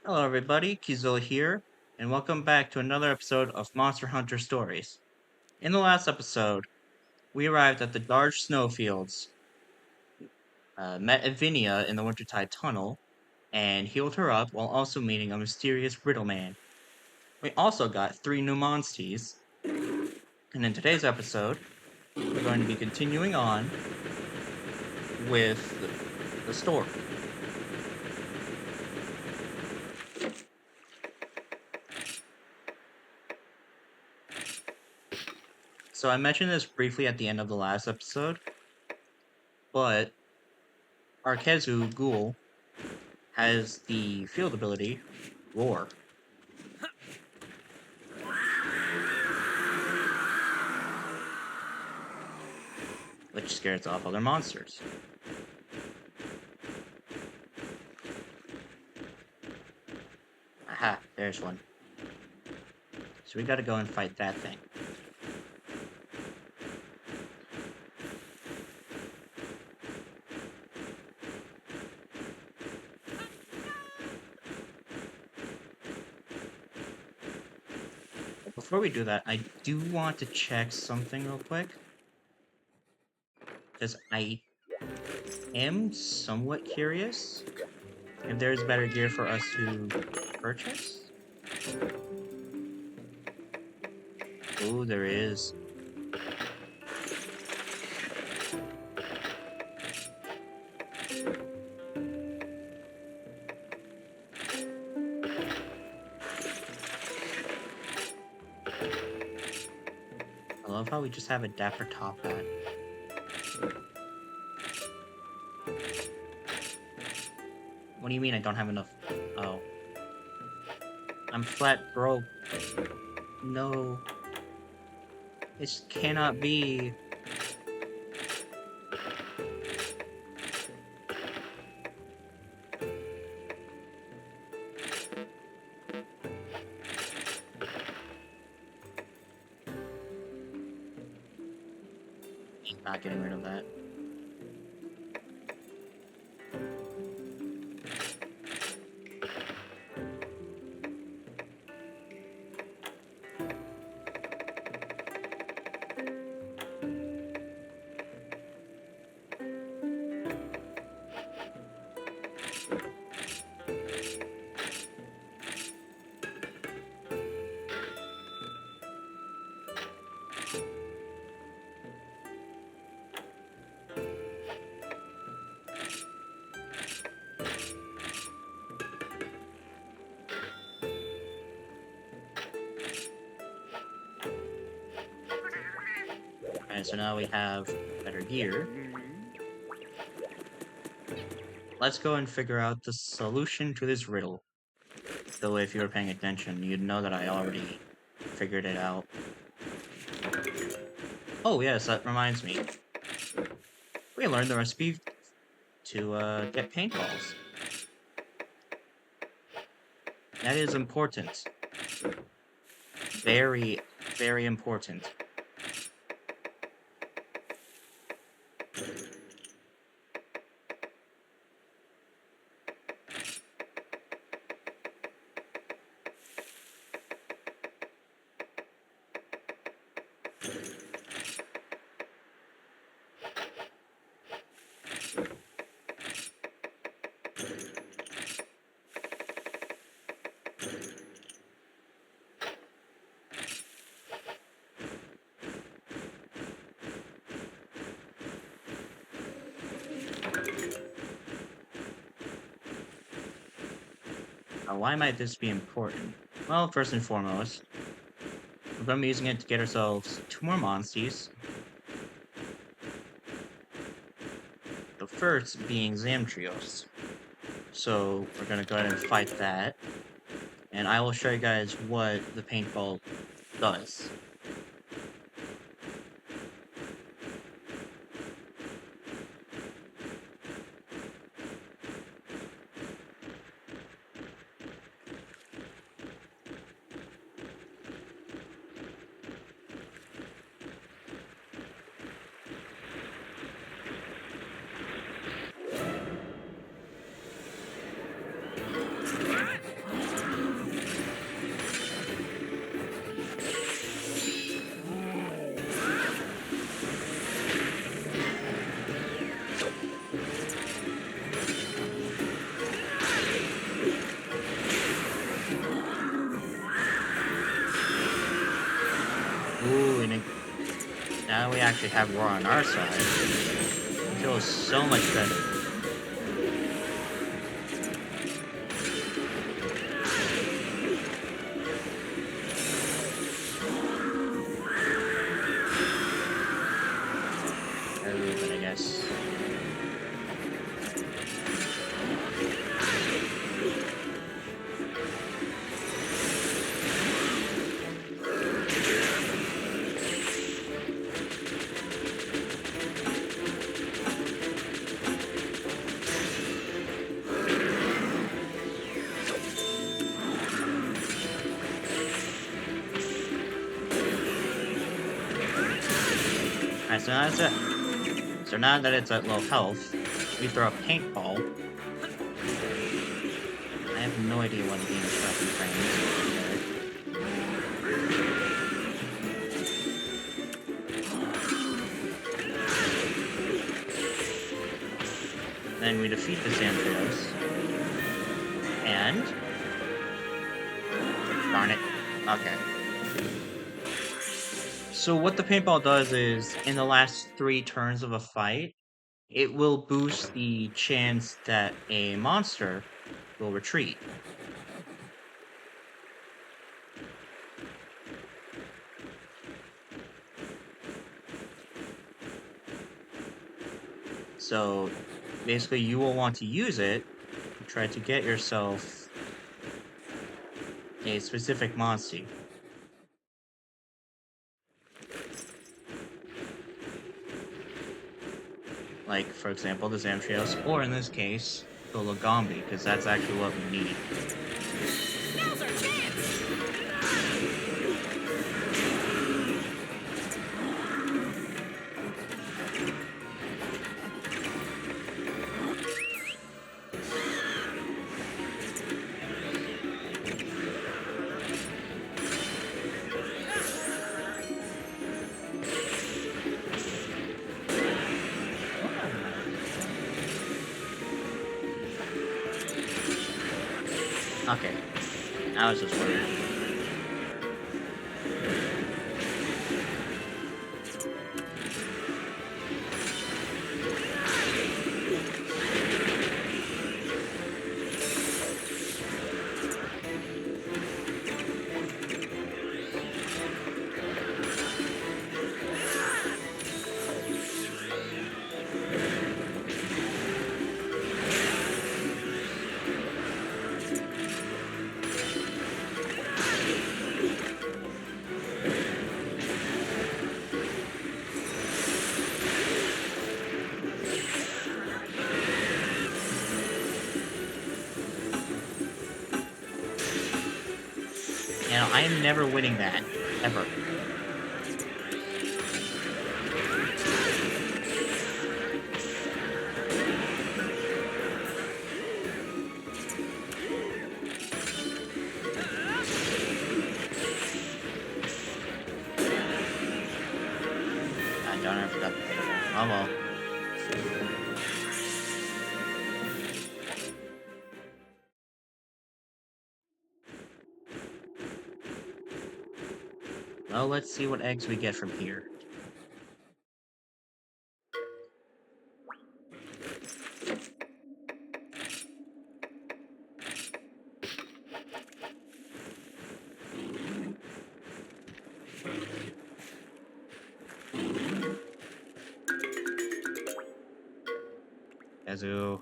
Hello, everybody. Qzilla here, and welcome back to another episode of Monster Hunter Stories. In the last episode, we arrived at the large snowfields, met Avinia in the Wintertide Tunnel, and healed her up while also meeting a mysterious riddle man. We also got 3 new Monsties, and in today's episode, we're going to be continuing on with the story. So I mentioned this briefly at the end of the last episode, but our Kezu Ghoul has the field ability Roar, which scares off other monsters. Aha, there's one. So we gotta go and fight that thing. But before we do that, I do want to check something real quick. Because I am somewhat curious if there's better gear for us to purchase. Oh, there is. I love how we just have a dapper top hat. What do you mean I don't have enough? Oh. I'm flat broke. No. It cannot be. Not getting rid of that. Alright, so now we have better gear. Let's go and figure out the solution to this riddle. Though if you were paying attention, you'd know that I already figured it out. Oh yes, that reminds me. We learned the recipe to get paintballs. That is important. Very, very important. Now, why might this be important? Well, first and foremost, we're going to be using it to get ourselves 2 more Monsties. The first being Zamtrios. So we're going to go ahead and fight that. And I will show you guys what the paintball does. now we actually have Roar on our side. It feels so much better. A little bit, I guess. Alright, so now that's it. So now that it's at low health, we throw a paintball. I have no idea what a game is weapon frames. Then we defeat the Xantrios. And... darn it. Okay. So what the paintball does is, in the last 3 turns of a fight, it will boost the chance that a monster will retreat. So basically you will want to use it to try to get yourself a specific Monstie. Like, for example, the Xantrios, or in this case, the Lagombi, because that's actually what we need. Now's our chance! Okay, I was just worried. You know, I am never winning that. Ever. I don't ever forgot the paintball. Oh well. Well, let's see what eggs we get from here. Yazoo.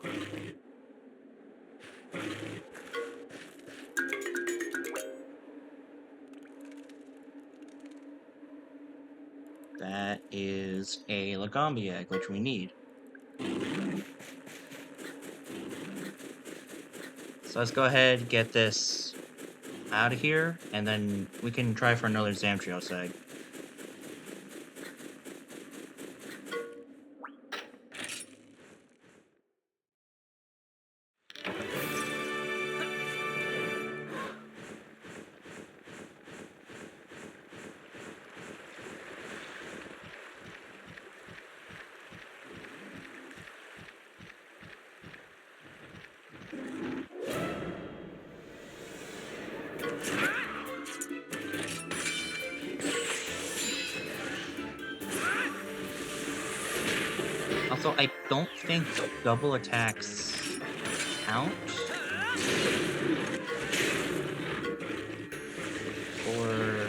That is a Lagombi egg, which we need. So let's go ahead and get this out of here, and then we can try for another Xantrios egg. Also, I don't think double attacks count. Or...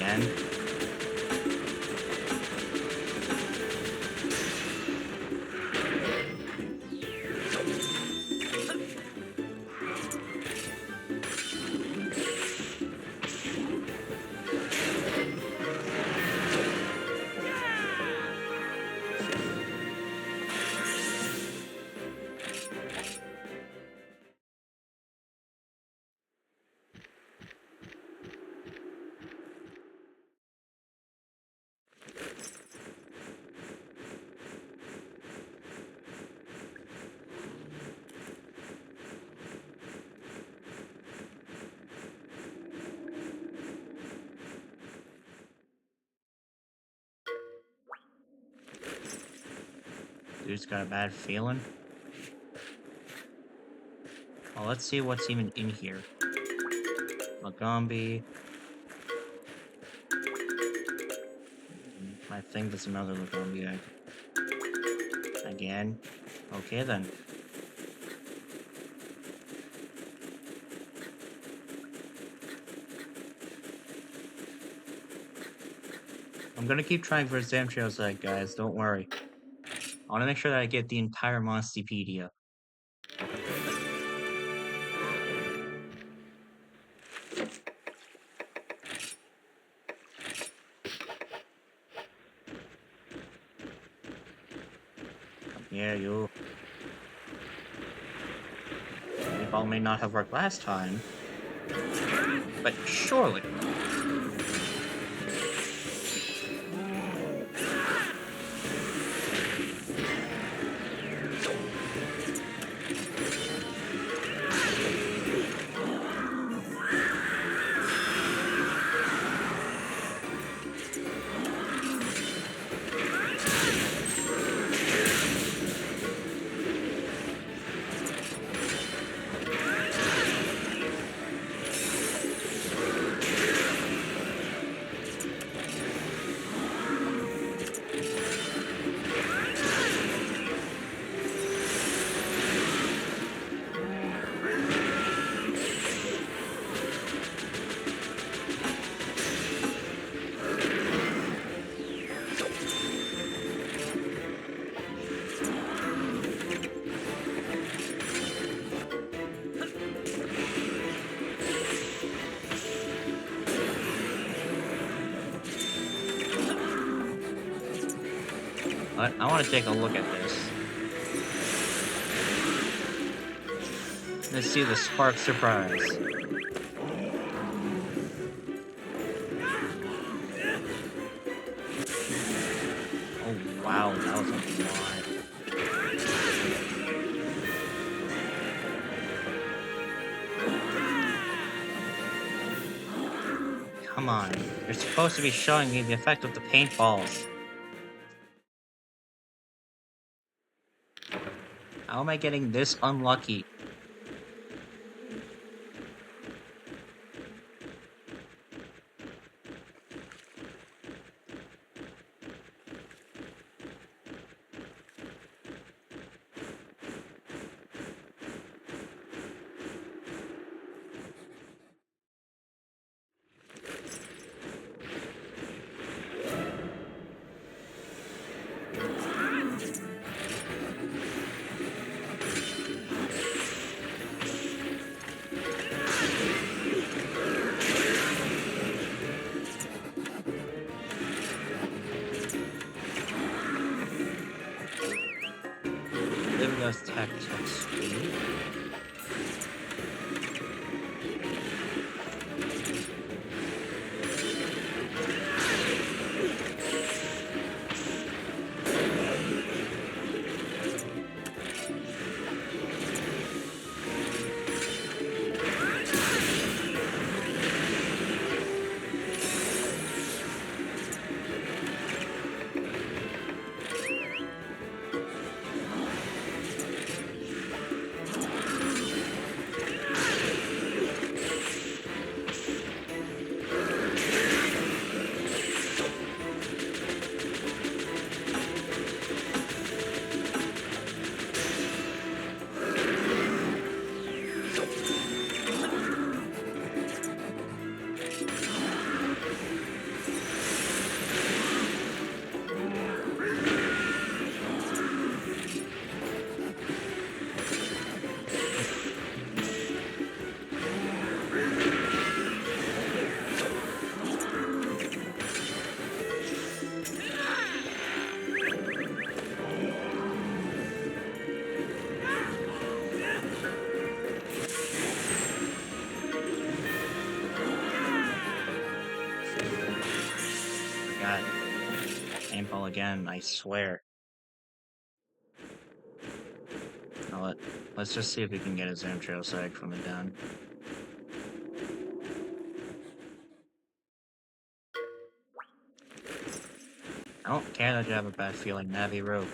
again. Dude's got a bad feeling. Well, let's see what's even in here. Magombi. I think that's another Magombi egg. Again. Okay then. I'm gonna keep trying for Zamtrail's egg, guys. Don't worry. I want to make sure that I get the entire Monstiepedia. Yeah, you. Ball may not have worked last time, but surely. I want to take a look at this. Let's see the spark surprise. Oh wow, that was a lot. Come on, you're supposed to be showing me the effect of the paintballs. How am I getting this unlucky? Livio's tactics speed. tunnel again, I swear. Now let's just see if we can get a Zamtrios egg from it down. I don't care that you have a bad feeling, Navi Rope.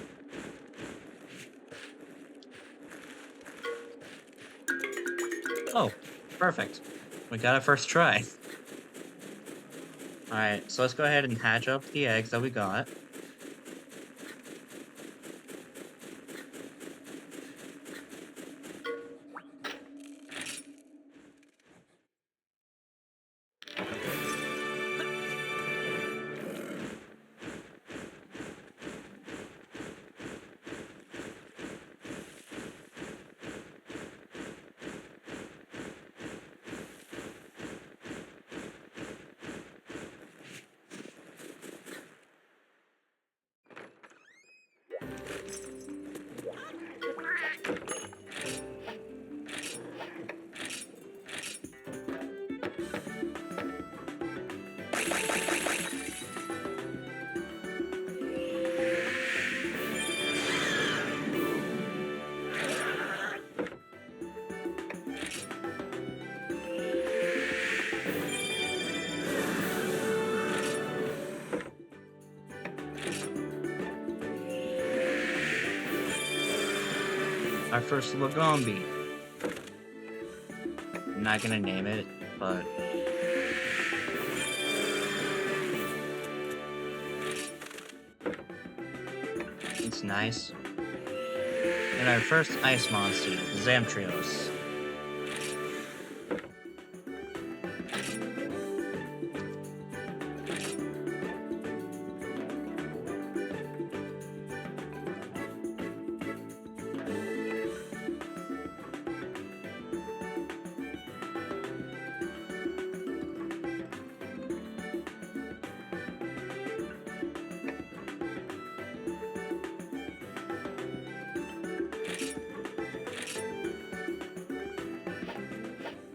Oh, perfect. We got it first try. Alright, so let's go ahead and hatch up the eggs that we got. Our first Lagombi. I'm not gonna name it, but it's nice. And our first Ice Monstie, Zamtrios.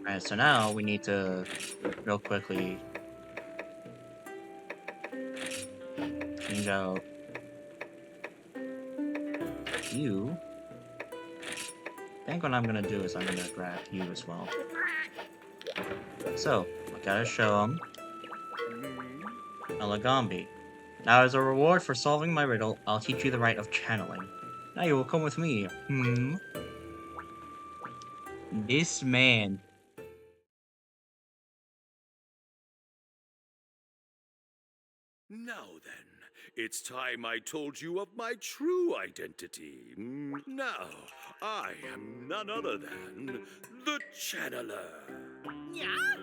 Alright, so now we need to real quickly change out you. I think what I'm gonna do is I'm gonna grab you as well. So, I gotta show him a Lagombi. Now, as a reward for solving my riddle, I'll teach you the Rite of Channeling. Now you will come with me. This man. Now then, it's time I told you of my true identity. Now, I am none other than the Channeler. Yeah?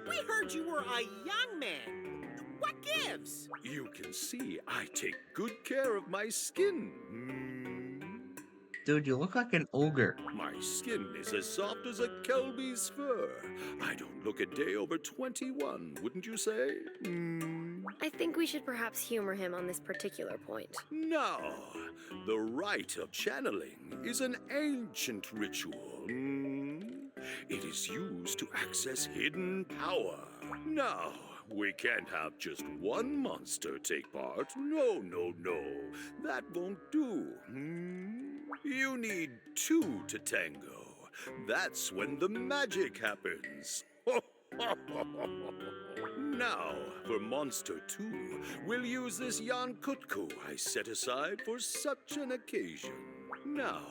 We heard you were a young man. What gives? You can see I take good care of my skin. Dude, you look like an ogre. My skin is as soft as a Kelpie's fur. I don't look a day over 21, wouldn't you say? I think we should perhaps humor him on this particular point. Now, the Rite of Channeling is an ancient ritual. It is used to access hidden power. Now, we can't have just one monster take part. No, no, no. That won't do. You need two to tango. That's when the magic happens. Now, for Monster 2, we'll use this Yankutku I set aside for such an occasion. Now,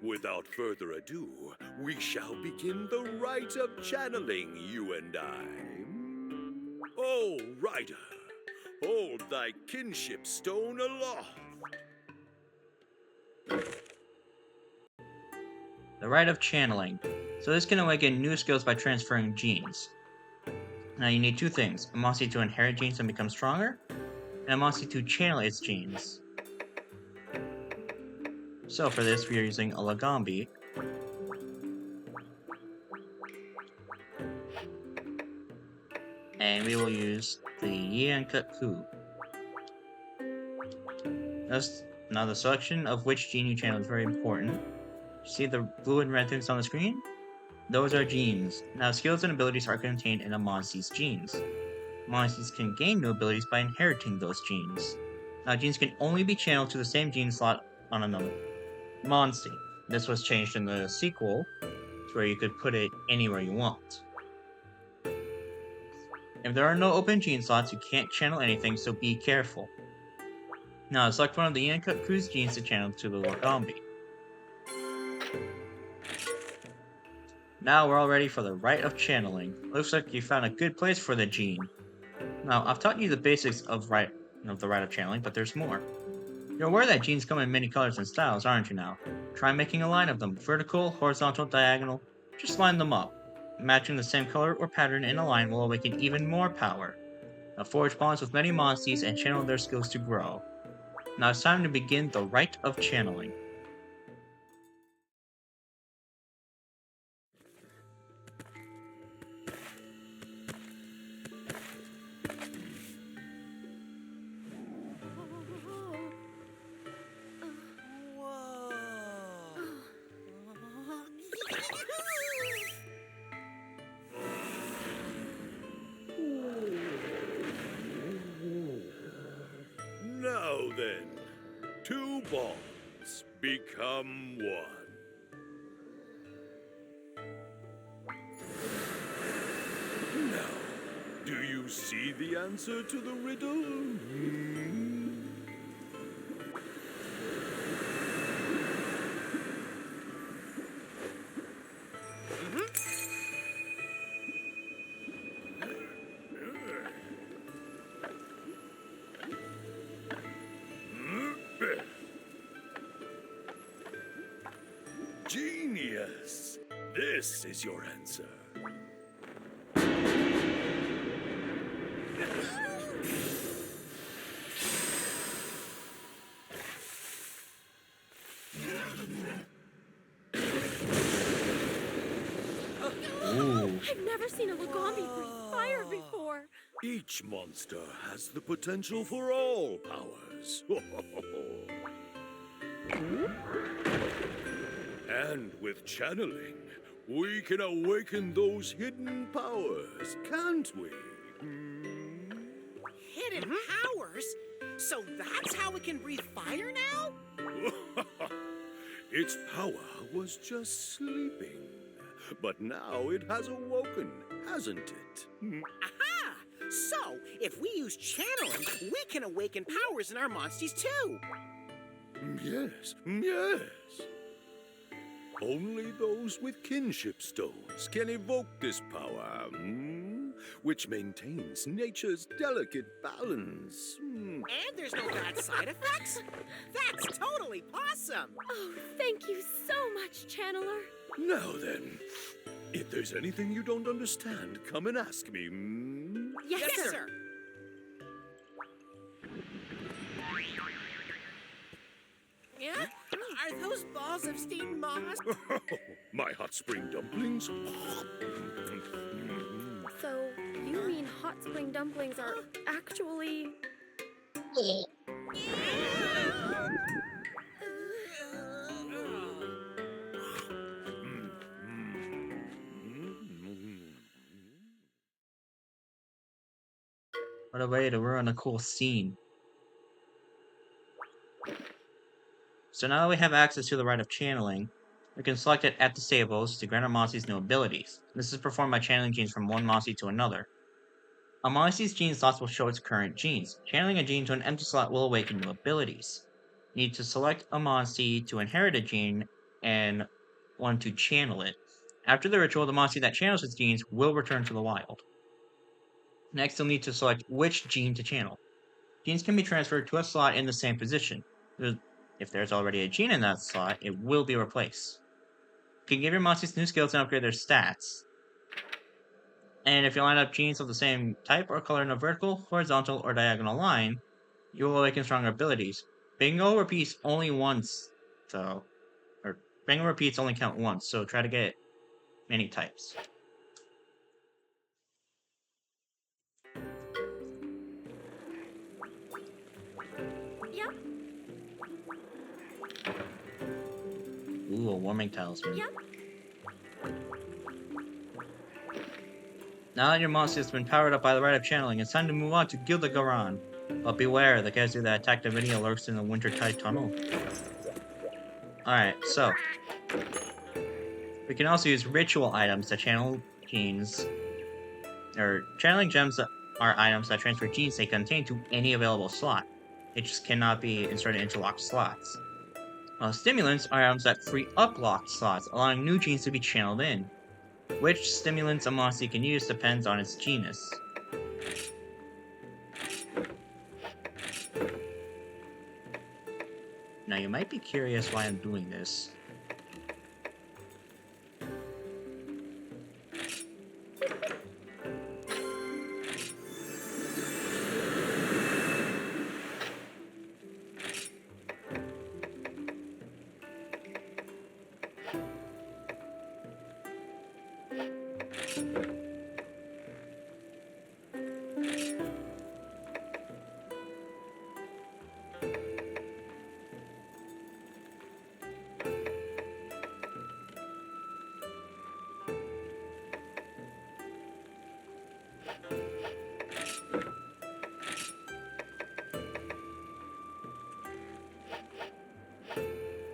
without further ado, we shall begin the Rite of Channeling, you and I. Oh, Rider, hold thy kinship stone aloft. The Rite of Channeling. So this can awaken new skills by transferring genes. Now you need two things, a Monstie to inherit genes and become stronger, and a Monstie to channel its genes. So for this we are using a Lagombi. And we will use the Yankutku. Now the selection of which gene you channel is very important. See the blue and red things on the screen? Those are genes. Now skills and abilities are contained in a Monstie's genes. Monsties can gain new abilities by inheriting those genes. Now, genes can only be channeled to the same gene slot on another Monstie. This was changed in the sequel, to where you could put it anywhere you want. If there are no open gene slots, you can't channel anything, so be careful. Now, select one of the uncut crew's genes to channel to the locale. Now we're all ready for the Rite of Channeling. Looks like you found a good place for the gene. Now, I've taught you the basics of the Rite of Channeling, but there's more. You're aware that genes come in many colors and styles, aren't you now? Try making a line of them, vertical, horizontal, diagonal. Just line them up. Matching the same color or pattern in a line will awaken even more power. Now forge bonds with many Monsties and channel their skills to grow. Now it's time to begin the Rite of Channeling. Now then, two bonds become one. Now, do you see the answer to the riddle? Genius! This is your answer. Ooh. I've never seen a Lagombi breathe fire before. Each monster has the potential for all powers. And with channeling, we can awaken those hidden powers, can't we? Hidden powers? So that's how it can breathe fire now? Its power was just sleeping. But now it has awoken, hasn't it? Aha! So, if we use channeling, we can awaken powers in our Monsties too. Yes, yes. Only those with kinship stones can evoke this power, which maintains nature's delicate balance. And there's no bad side effects? That's totally awesome! Oh, thank you so much, Channeler. Now then, if there's anything you don't understand, come and ask me. Yes, sir. Yeah? Are those balls of steamed moss? My hot spring dumplings? So, you mean hot spring dumplings are actually... What a way to ruin a cool scene. So now that we have access to the Rite of Channeling, we can select it at the stables to grant our Monsties new abilities. This is performed by channeling genes from one Monstie to another. A Monstie's gene slots will show its current genes. Channeling a gene to an empty slot will awaken new abilities. You need to select a Monstie to inherit a gene and one to channel it. After the ritual, the Monstie that channels its genes will return to the wild. Next, you'll need to select which gene to channel. Genes can be transferred to a slot in the same position. If there's already a gene in that slot, it will be replaced. You can give your Monsties new skills and upgrade their stats. And if you line up genes of the same type or color in a vertical, horizontal, or diagonal line, you will awaken stronger abilities. Bingo repeats only once, though. Or bingo repeats only count once, so try to get many types. Yep, Ooh, a warming talisman. yep. Now that your Monstie has been powered up by the Rite of Channeling, it's time to move on to Gilda Garan. But beware, the Qzilla that attacked the mini lurks in the Wintertide Tunnel. Alright, so we can also use ritual items to channel genes, or channeling gems are items that transfer genes they contain to any available slot. They just cannot be inserted into locked slots. While stimulants are items that free up locked slots, allowing new genes to be channeled in. Which stimulants a Monstie can use depends on its genus. Now you might be curious why I'm doing this.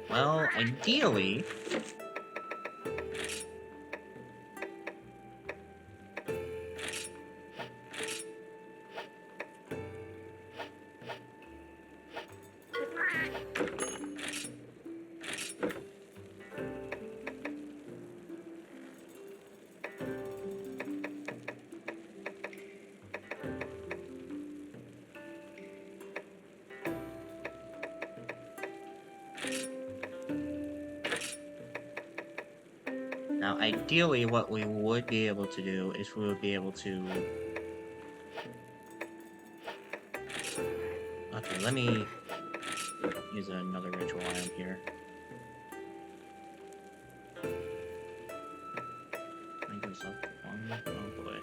Well, ideally, what we would be able to do is we would be able to... Okay, let me use another ritual item here. Oh boy.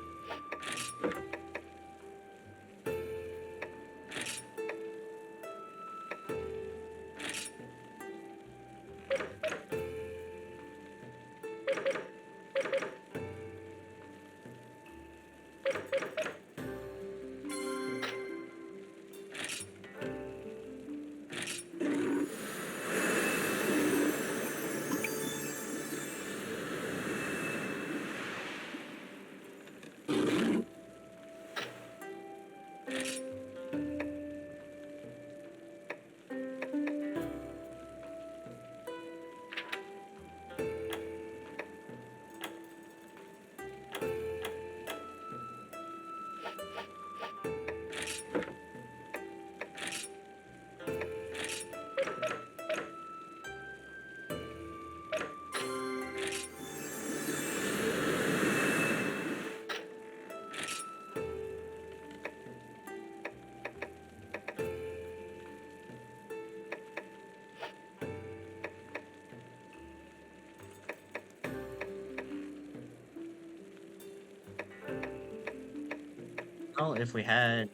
Well, if we had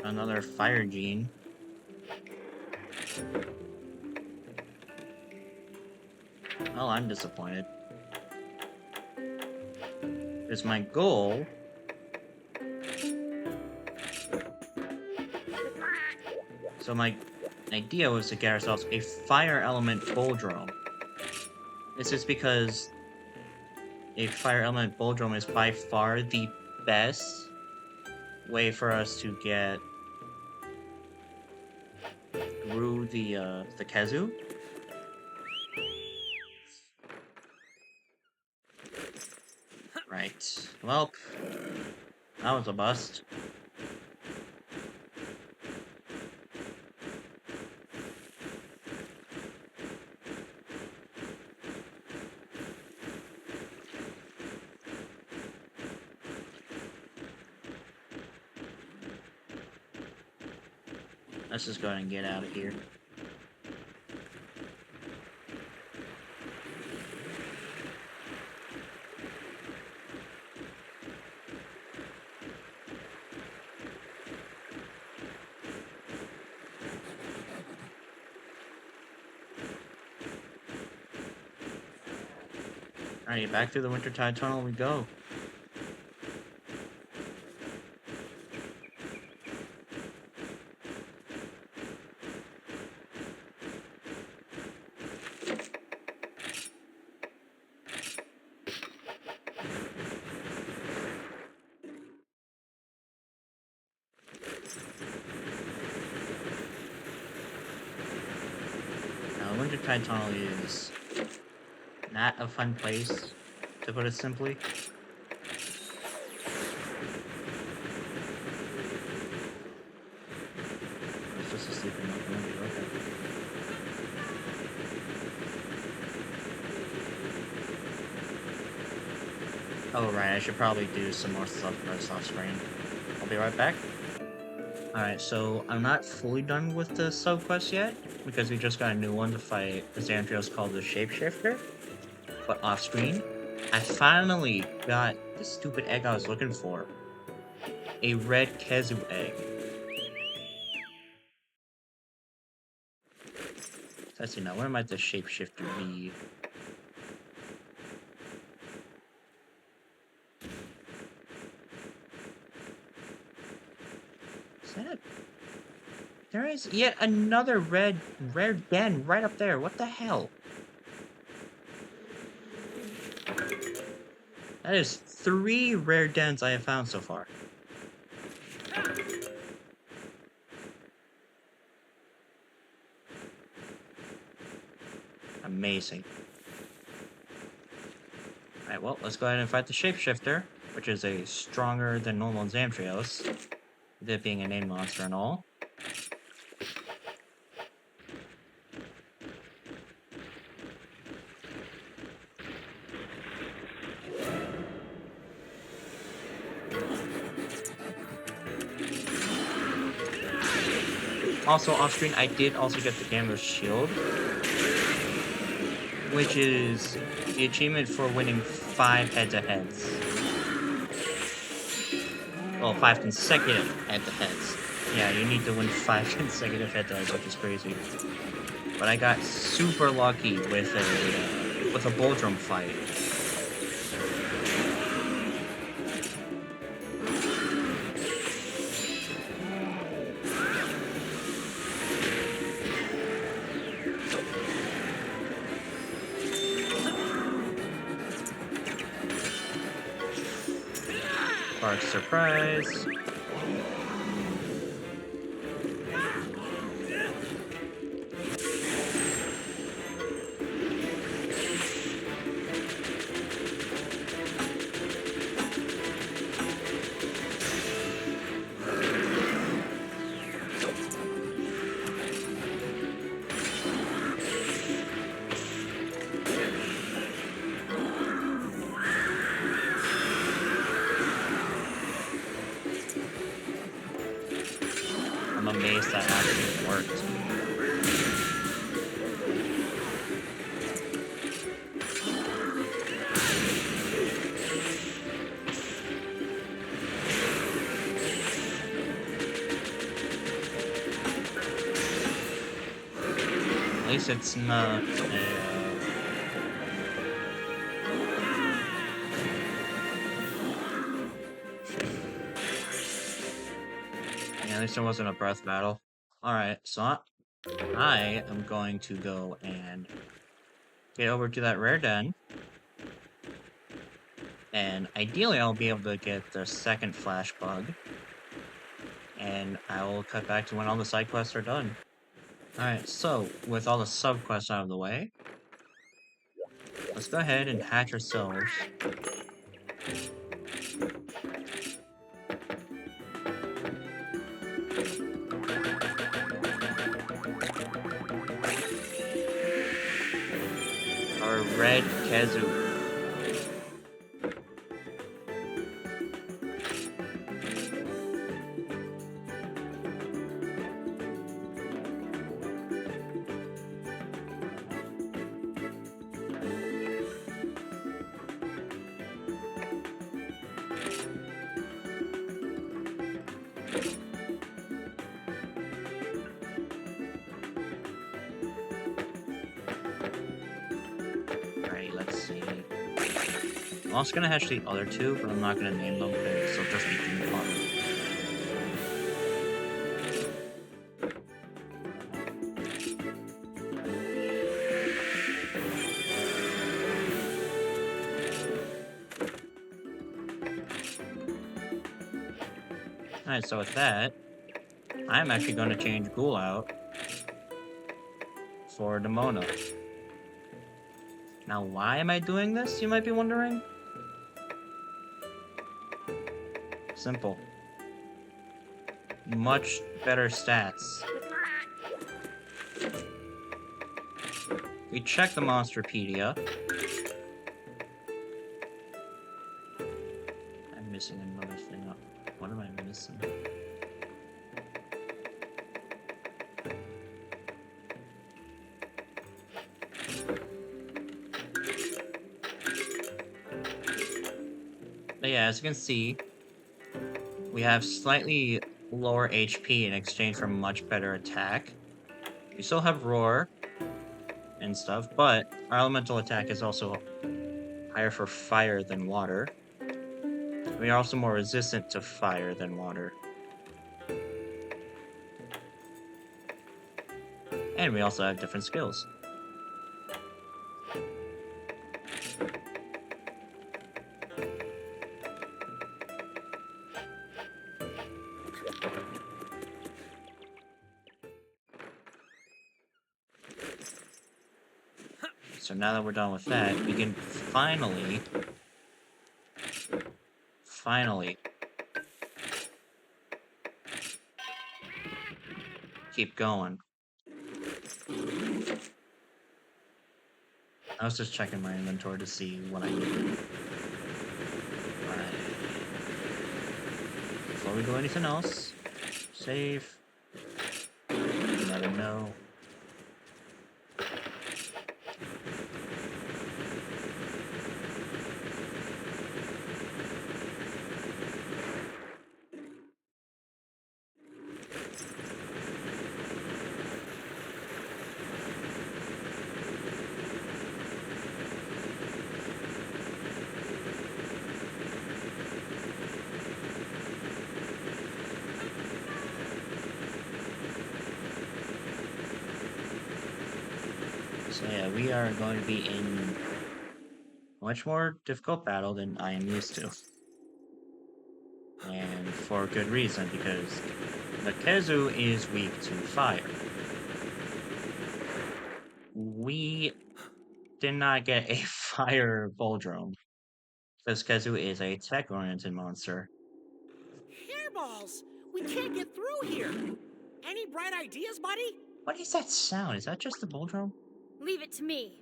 another fire gene. Well, I'm disappointed. Because my goal... So my idea was to get ourselves a fire element Boldrome. This is because a fire element Boldrome is by far the best way for us to get through the Khezu. Right. Well, that was a bust. Let's just go ahead and get out of here. Alright, back through the Wintertide Tunnel we go. Now, the Wintertide Tunnel is not a fun place, to put it simply. It's just a sleeping locomotive, okay. Oh, right, I should probably do some more stuff first off screen. I'll be right back. Alright, so I'm not fully done with the subquest yet, because we just got a new one to fight Xandrios called the Shapeshifter. But off screen, I finally got the stupid egg I was looking for. A red Kezu egg. Let's see now, where might the Shapeshifter be? Is that it? There is yet another red den right up there. What the hell? That is 3 rare dens I have found so far. Amazing. Alright, well, let's go ahead and fight the Shapeshifter, which is a stronger than normal Xandrios, with it being a named monster and all. Also, off screen, I did also get the Gambler's Shield, which is the achievement for winning 5 head-to-heads. Well, 5 consecutive head-to-heads. Yeah, you need to win 5 consecutive head-to-heads, which is crazy. But I got super lucky with a Boldrum fight. Large surprise. I'm amazed that actually worked. At least it's not yeah, at least there wasn't a breath battle. Alright, so I am going to go and get over to that rare den. And ideally I'll be able to get the second flash bug. And I will cut back to when all the side quests are done. Alright, so with all the subquests out of the way, let's go ahead and hatch ourselves our red Kezu. Alright, let's see. I'm also gonna hatch the other two, but I'm not gonna name them because they'll just be Doom Farm. Alright, so with that, I'm actually going to change Ghoul out for Demona. Now, why am I doing this, you might be wondering? Simple. Much better stats. We check the Monstiepedia. I'm missing another thing. What am I missing? But yeah, as you can see, we have slightly lower HP in exchange for much better attack. We still have Roar and stuff, but our elemental attack is also higher for fire than water. We are also more resistant to fire than water. And we also have different skills. So now that we're done with that, we can finally keep going. I was just checking my inventory to see what I need. Alright. Before we do anything else, save. You never know. So yeah, we are going to be in a much more difficult battle than I am used to. And for good reason, because the Kezu is weak to fire. We did not get a fire Boldrome, because Kezu is a tech-oriented monster. Hairballs! We can't get through here! Any bright ideas, buddy? What is that sound? Is that just the Boldrome? Leave it to me.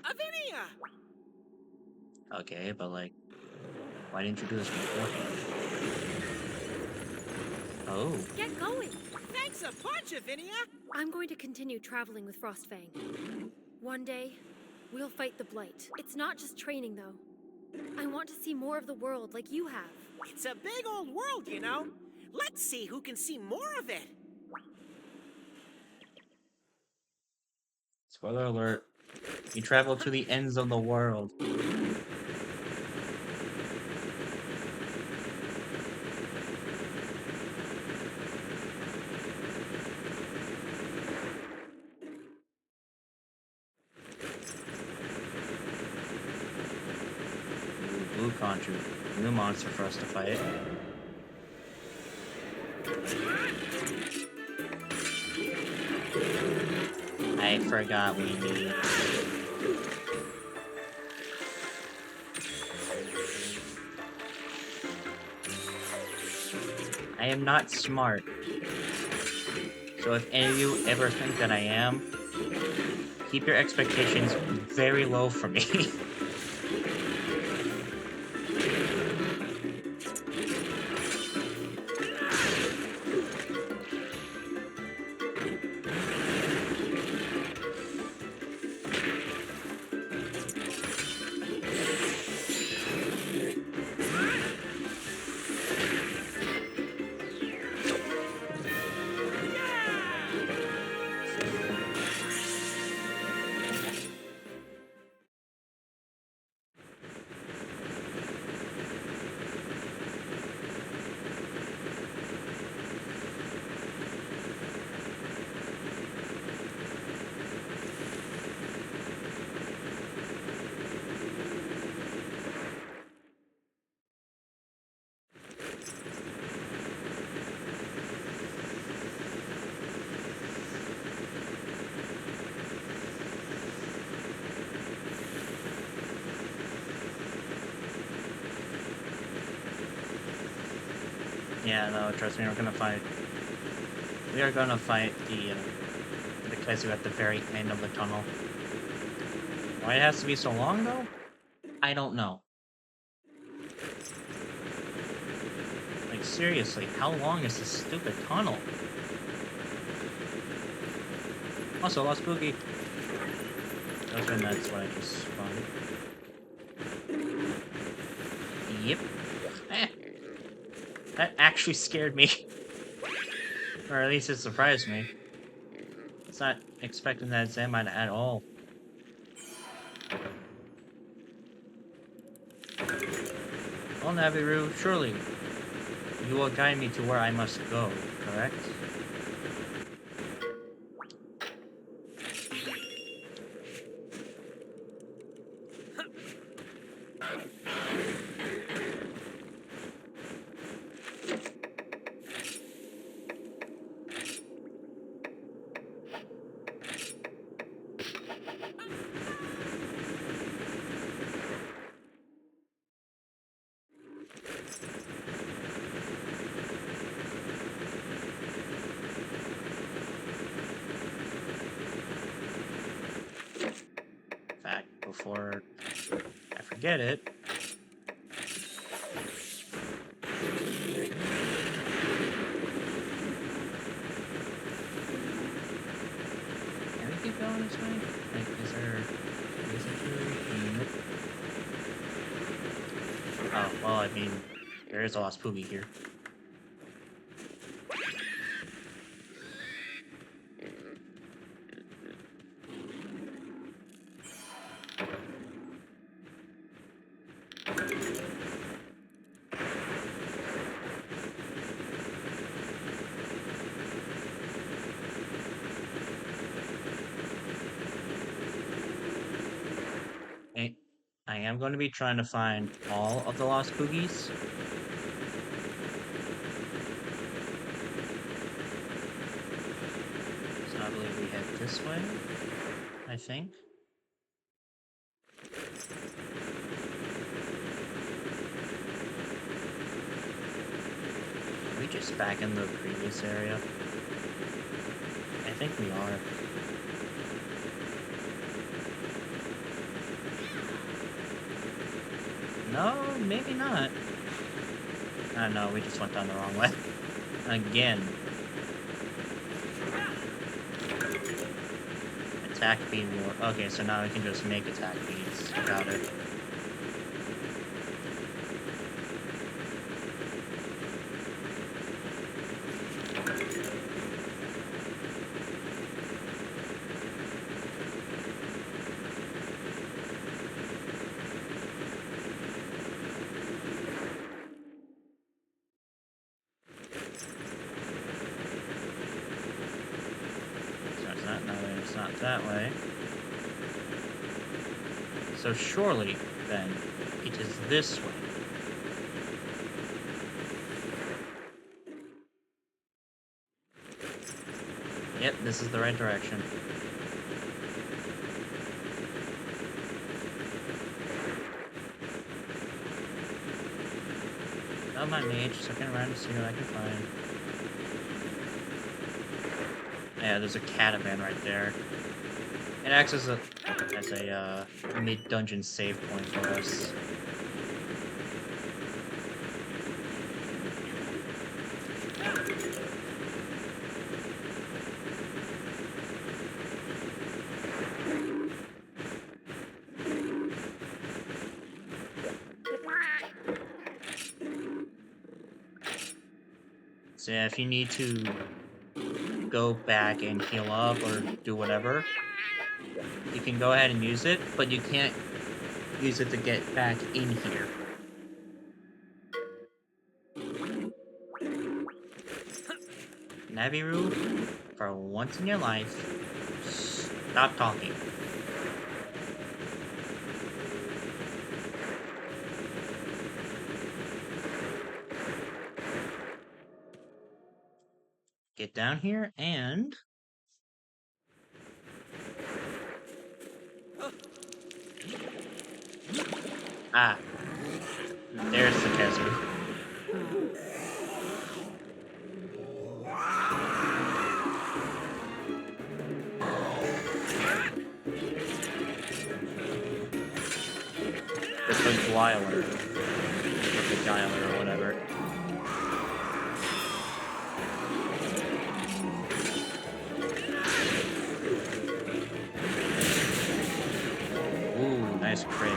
Avinia! Okay, but like, why didn't you do this beforehand? Oh, Get going. Thanks a bunch, Avinia! I'm going to continue traveling with Frostfang. One day, we'll fight the Blight. It's not just training, though. I want to see more of the world like you have. It's a big old world, you know. Let's see who can see more of it. spoiler alert. You travel to the ends of the world. Ooh, Blue Conchu. New monster for us to fight. I forgot we need. I am not smart. So if any of you ever think that I am, keep your expectations very low for me. Yeah, no, trust me, we're gonna fight. We are gonna fight the Qzilla at the very end of the tunnel. Why it has to be so long, though? I don't know. Like, seriously, how long is this stupid tunnel? Also, lost Boogie. Those are nuts, what I just spotted. Yep. Eh. That actually scared me. Or at least it surprised me. I was not expecting that Zamite at all. Well, Naviru, surely you will guide me to where I must go, correct? In fact, before I forget it, can we keep going this way? Like, is there a reason to? Nope. Oh, well, I mean, there is a lost Poogie here. I am going to be trying to find all of the lost Poogies. So I believe we head this way, I think. Are we just back in the previous area? I think we are. No, maybe not. I don't know, we just went down the wrong way. Again. Attack bead war. Okay, so now we can just make attack beads. Got it. So it's not that way, it's not that way. So surely, then, it is this way. Yep, this is the right direction. Oh, my mage, just looking around to see what I can find. Yeah, there's a catavan right there. It acts as a mid-dungeon save point for us. So yeah, if you need to go back and heal up or do whatever, you can go ahead and use it, but you can't use it to get back in here. Naviru, for once in your life, stop talking. Get down here and... Ah, there's the Kezu. Beguiler. Or Beguiler or whatever. Ooh, nice crit.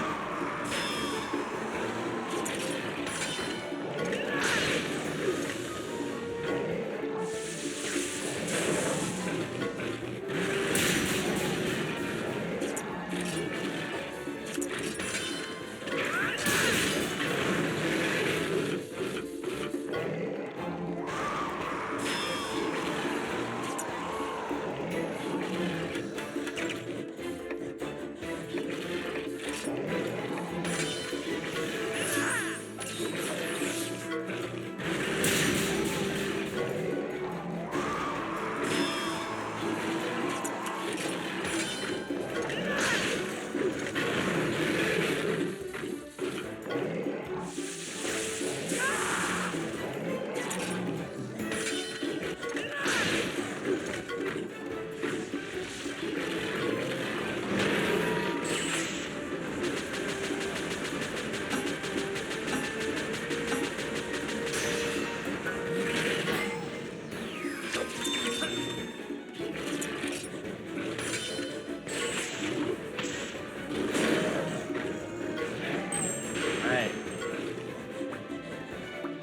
Alright.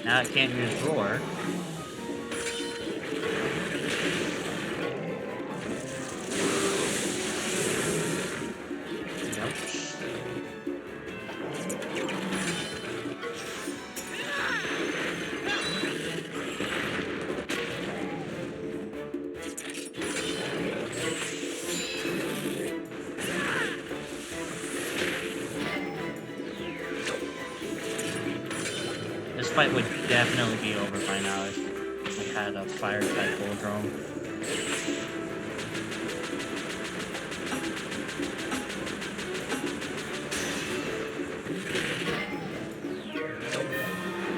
Now I can't use Roar. This fight would definitely be over by now if I had a fire type bull drone.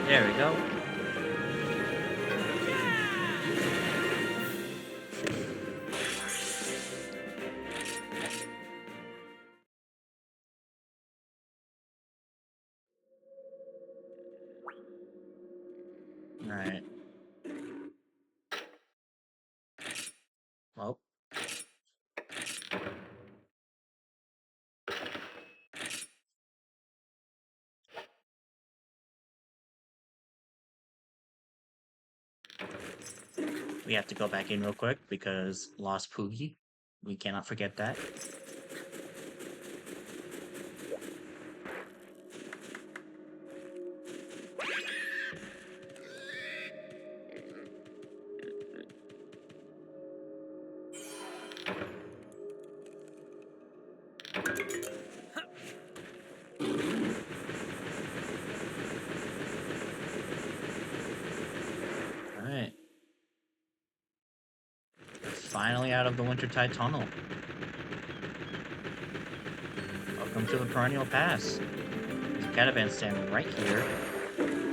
There we go. Alright. Well. We have to go back in real quick because lost Poogie. We cannot forget that. Alright. Finally out of the Wintertide Tunnel. Welcome to the Perennial Pass. There's a catavan stand right here.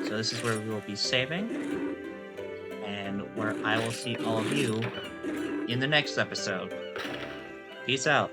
So this is where we will be saving. And where I will see all of you in the next episode. Peace out.